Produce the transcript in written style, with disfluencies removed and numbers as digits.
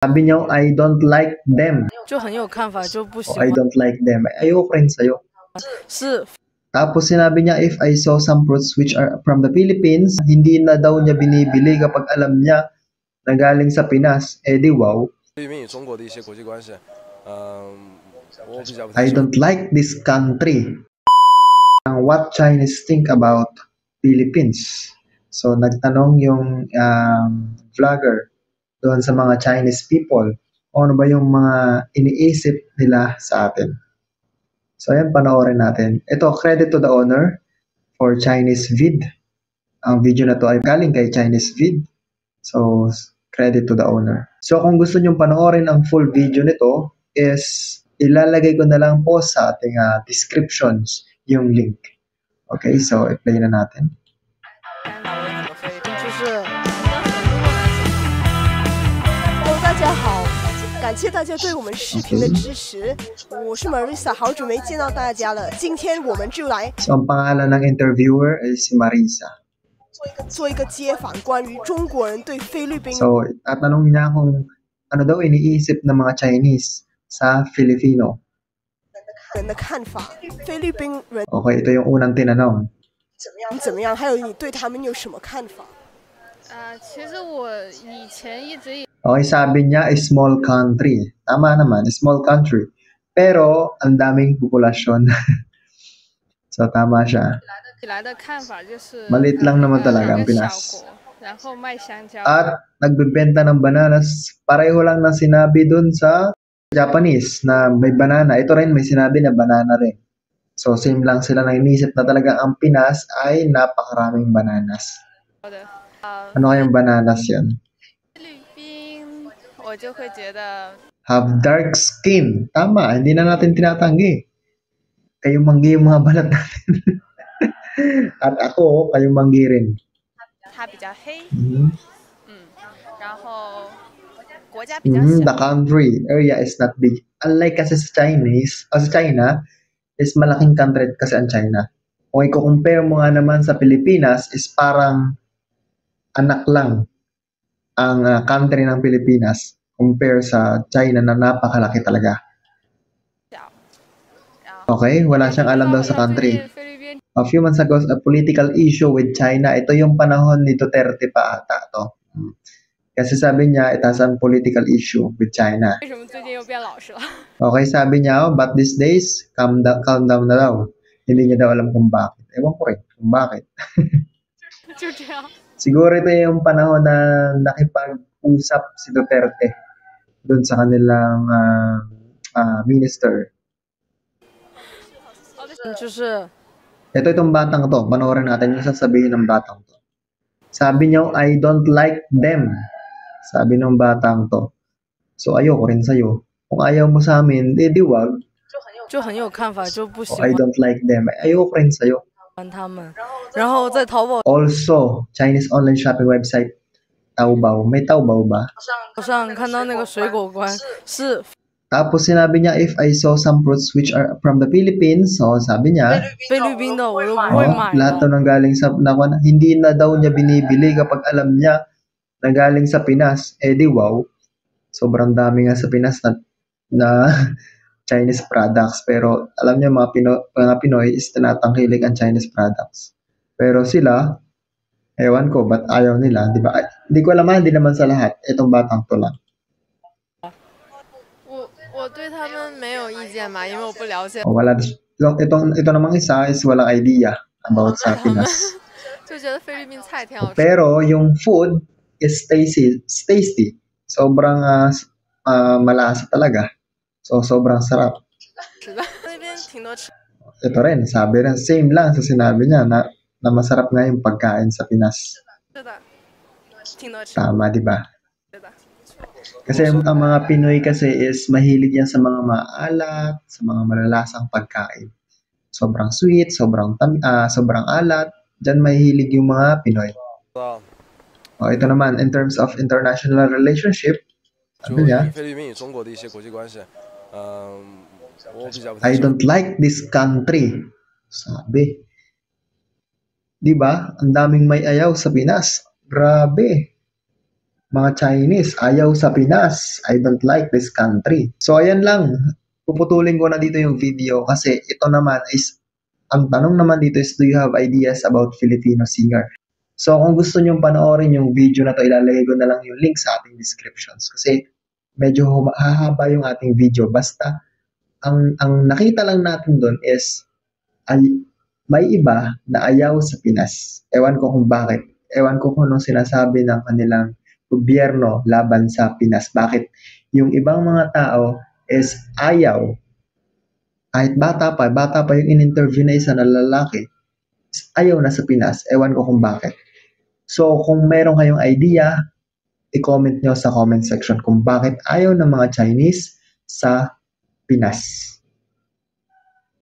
Sabi niyo, I don't like them. 就很有看法，就不喜 I 欢。 don't like them. Ayoko rin sa'yo. 是 Tapos sinabi niya, if I saw some fruits which are from the Philippines, hindi na daw niya binibili kapag alam niya na galing sa Pinas. Eh di wow. 菲律宾与中国的一些国际关系，我比较不 I 太喜欢。 don't like this country. What Chinese think about Philippines? So nagtanong yung vlogger doon sa mga Chinese people, ano ba yung mga iniisip nila sa atin. So ayan, panoorin natin. Ito, credit to the owner for Chinese vid. Ang video na to ay galing kay Chinese vid. So, credit to the owner. So kung gusto nyong panoorin ang full video nito, is ilalagay ko na lang po sa ating descriptions yung link. Okay, so i-play na natin. 就是大家好，感谢大家对我们视频的支持。我是 Marisa， 好久没见到大家了。今天我们就来 So ang pangalan ng interviewer ay si Marisa. 做一个街访，关于中国人对菲律宾 So tatanong niya kung ano daw iniisip ng mga Chinese sa Filipino. 人的看法。菲律宾人 Okay, ito yung unang tinanong. 怎么样？还有你对他们有什么看法？其实我以前一直 Okay, sabi niya, small country. Tama naman, small country. Pero, ang daming populasyon. So, tama siya. 以来的看法就是 Maliit lang naman talaga ang 一个小 Pinas. 国，然后卖香蕉。 At, nagbebenta ng bananas. Pareho lang na sinabi dun sa Japanese na may banana. Ito rin, may sinabi na banana rin. So, same lang sila na inisip na talaga ang Pinas ay napakaraming bananas. Ano kayang bananas yan? 菲律宾我就会觉得 Have dark skin. Tama, hindi na natin tinatanggi. Kayong manggi yung mga balat natin. At ako, kayong manggi rin. 它比较黑， Mhm. 然后国家比较小。 The country area is not big. Unlike kasi sa Chinese, o sa China, is malaking country kasi ang China. Kung i-compare mo nga naman sa Pilipinas, is parang anak lang ang country ng Pilipinas compare sa China na napakalaki talaga. Okay, wala siyang alam daw sa country. 菲律宾 A few months ago, a political issue with China. Ito yung panahon ni Duterte pa ata to. Kasi sabi niya, it has a political issue with China. 为什么最近又变老实了？ Okay, sabi niya, but these days, calm down na daw. Hindi niya daw alam kung bakit. Ewan ko rin kung bakit. 就这样。 Siguro ito yung panahon na nakipag-usap si Duterte dun sa kanilang minister. 就是 Itong batang to. Panoorin natin yung sasabihin ng batang to. Sabi niyo, I don't like them. Sabi ng batang to. So, ayoko rin sa'yo. Kung ayaw mo sa amin, di wag. 就很有看法，就不喜 I 欢 don't like them. Ayoko rin sa'yo. 他们。然后在淘宝 Also, Chinese online shopping website, Taobao. May Taobao ba? 上看到那个水果关是 Tapos sinabi niya, if I saw some fruits which are from the Philippines, so sabi niya, 菲律宾的，我都不会买 lahat 的。 to nang galing sa, hindi na daw niya binibili kapag alam niya na galing sa Pinas. Eh di wow, sobrang dami nga sa Pinas na Chinese products. Pero alam niya mga Pinoy is tinatangkilik ang Chinese products. Pero sila, ewan ko, ba't ayaw nila, di ba? Hindi ko alam, hindi naman sa lahat. Itong batang to lang. 我对他们没有意见嘛，因为我不了解， Wala, ito namang isa is walang idea about sa Pinas. 就觉得菲律宾菜挺好吃。 Pero yung food is tasty. Sobrang malasa talaga. So, sobrang sarap. 菲律宾挺多吃。 Ito rin, sabi rin, same lang sa sinabi niya na masarap nga yung pagkain sa Pinas. 是的，挺多吃。 Tama, di ba? 是的。 Kasi ang mga Pinoy kasi is mahilig yan sa mga maalat, sa mga malalasang pagkain. Sobrang sweet, sobrang alat. Diyan mahilig yung mga Pinoy. Ito naman, in terms of international relationship, 就 sabi niya, 菲律宾与中国的一些国际关系，我比较不 I 太喜欢。 don't like this country. Sabi. Di ba? Ang daming may ayaw sa Pinas. Grabe. Mga Chinese, ayaw sa Pinas. I don't like this country. So, ayan lang. Puputulin ko na dito yung video kasi ito naman is, ang tanong naman dito is, do you have ideas about Filipino singer? So, kung gusto nyong panoorin yung video na to, ilalagay ko na lang yung link sa ating descriptions. Kasi, medyo hahaba yung ating video. Basta, ang nakita lang natin doon is, may iba na ayaw sa Pinas. Ewan ko kung bakit. Ewan ko kung anong sinasabi ng kanilang gobyerno laban sa Pinas. Bakit? Yung ibang mga tao is ayaw. Kahit bata pa yung in-interview na isa na lalaki, ayaw na sa Pinas. Ewan ko kung bakit. So, kung meron kayong idea, i-comment nyo sa comment section kung bakit ayaw ng mga Chinese sa Pinas.